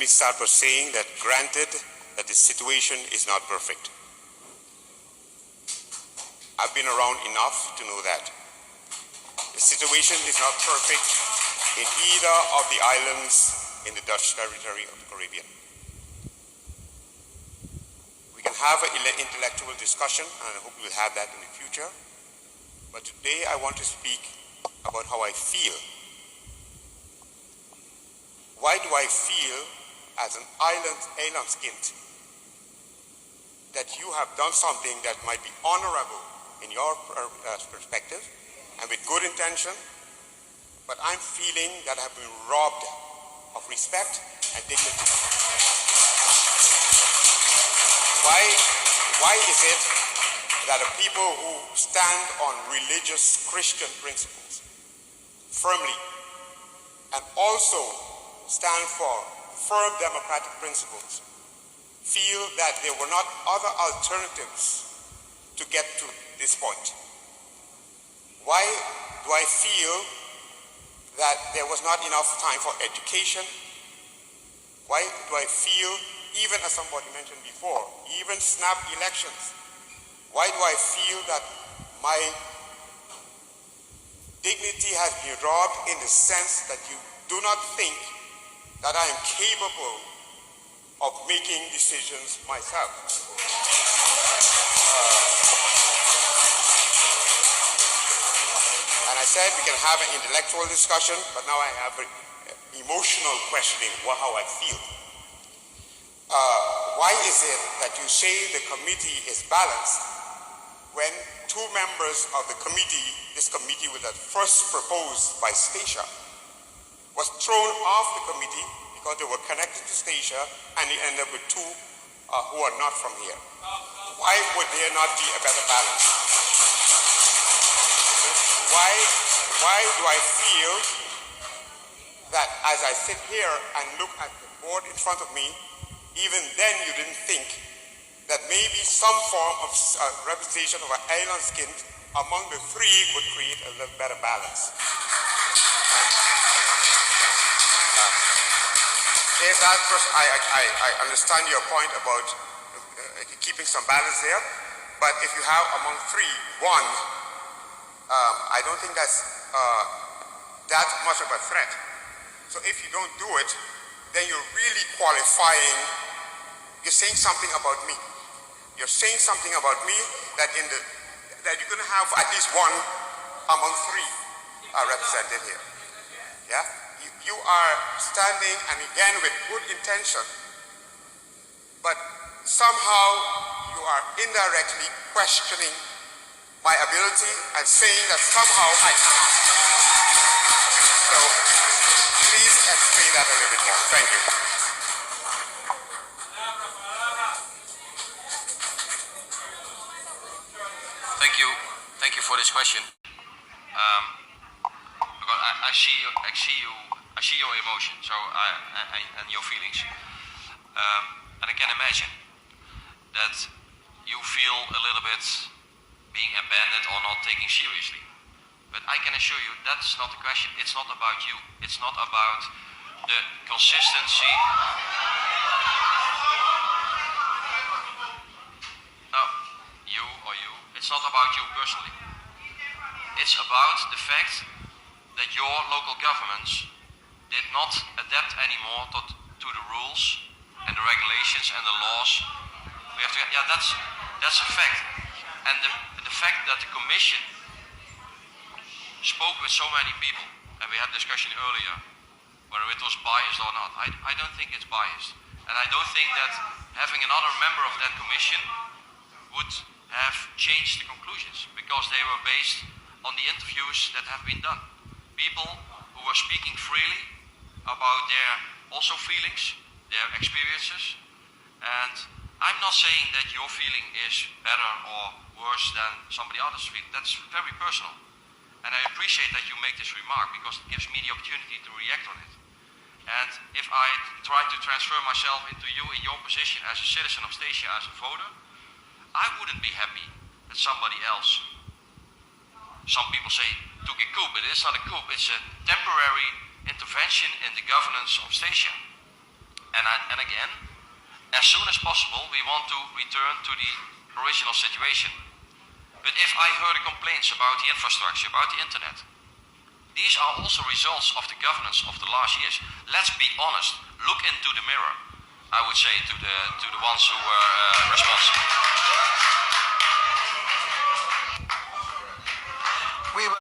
me start by saying that granted that the situation is not perfect. I've been around enough to know that. The situation is not perfect in either of the islands in the Dutch territory of the Caribbean. We can have an intellectual discussion, and I hope we'll have that in the future. But today I want to speak about how I feel. Why do I feel as an island skint that you have done something that might be honorable in your perspective and with good intention, but I'm feeling that I've been robbed of respect and dignity? Why is it that the people who stand on religious Christian principles firmly and also stand for firm democratic principles feel that there were not other alternatives to get to this point? Why do I feel that there was not enough time for education? Why do I feel, even as somebody mentioned before, even snap elections, why do I feel that my dignity has been robbed in the sense that you do not think that I am capable of making decisions myself? And I said we can have an intellectual discussion, but now I have an emotional questioning how I feel. Why is it that you say the committee is balanced when two members of the committee, this committee that first proposed by Stacia, was thrown off the committee because they were connected to Stacia, and they ended up with two who are not from here? Why would there not be a better balance? Why do I feel that as I sit here and look at the board in front of me, even then you didn't think that maybe some form of representation of an island skint among the three would create a little better balance? If that person, I understand your point about keeping some balance there, but if you have among three, one, I don't think that's that much of a threat. So if you don't do it, then you're really qualifying, you're saying something about me. You're saying something about me that that you're going to have at least one among three represented here. Yeah? You are standing, and again with good intention, but somehow you are indirectly questioning my ability and saying that somehow I cannot. So please explain that a little bit more. Thank you. Thank you for this question. Because I see your emotion, so and your feelings, and I can imagine that you feel a little bit being abandoned or not taken seriously. But I can assure you that's not the question. It's not about you. It's not about the consistency. No, you or you. It's not about you personally. It's about the fact that your local governments did not adapt anymore to the rules and the regulations and the laws. We have to. Yeah, that's a fact. And the fact that the Commission spoke with so many people, and we had discussion earlier, whether it was biased or not. I don't think it's biased. And I don't think that having another member of that Commission would have changed the conclusions, because they were based on the interviews that have been done. People who were speaking freely about their also feelings, their experiences. And I'm not saying that your feeling is better or worse than somebody else's feeling. That's very personal. And I appreciate that you make this remark, because it gives me the opportunity to react on it. And if I try to transfer myself into you in your position as a citizen of Stacia, as a voter, I wouldn't be happy that somebody else, some people say, took a coup, but it's not a coup. It's a temporary intervention in the governance of Stacia. And again, as soon as possible, we want to return to the original situation. But if I heard complaints about the infrastructure, about the internet, these are also results of the governance of the last years. Let's be honest. Look into the mirror, I would say to the ones who were responsible.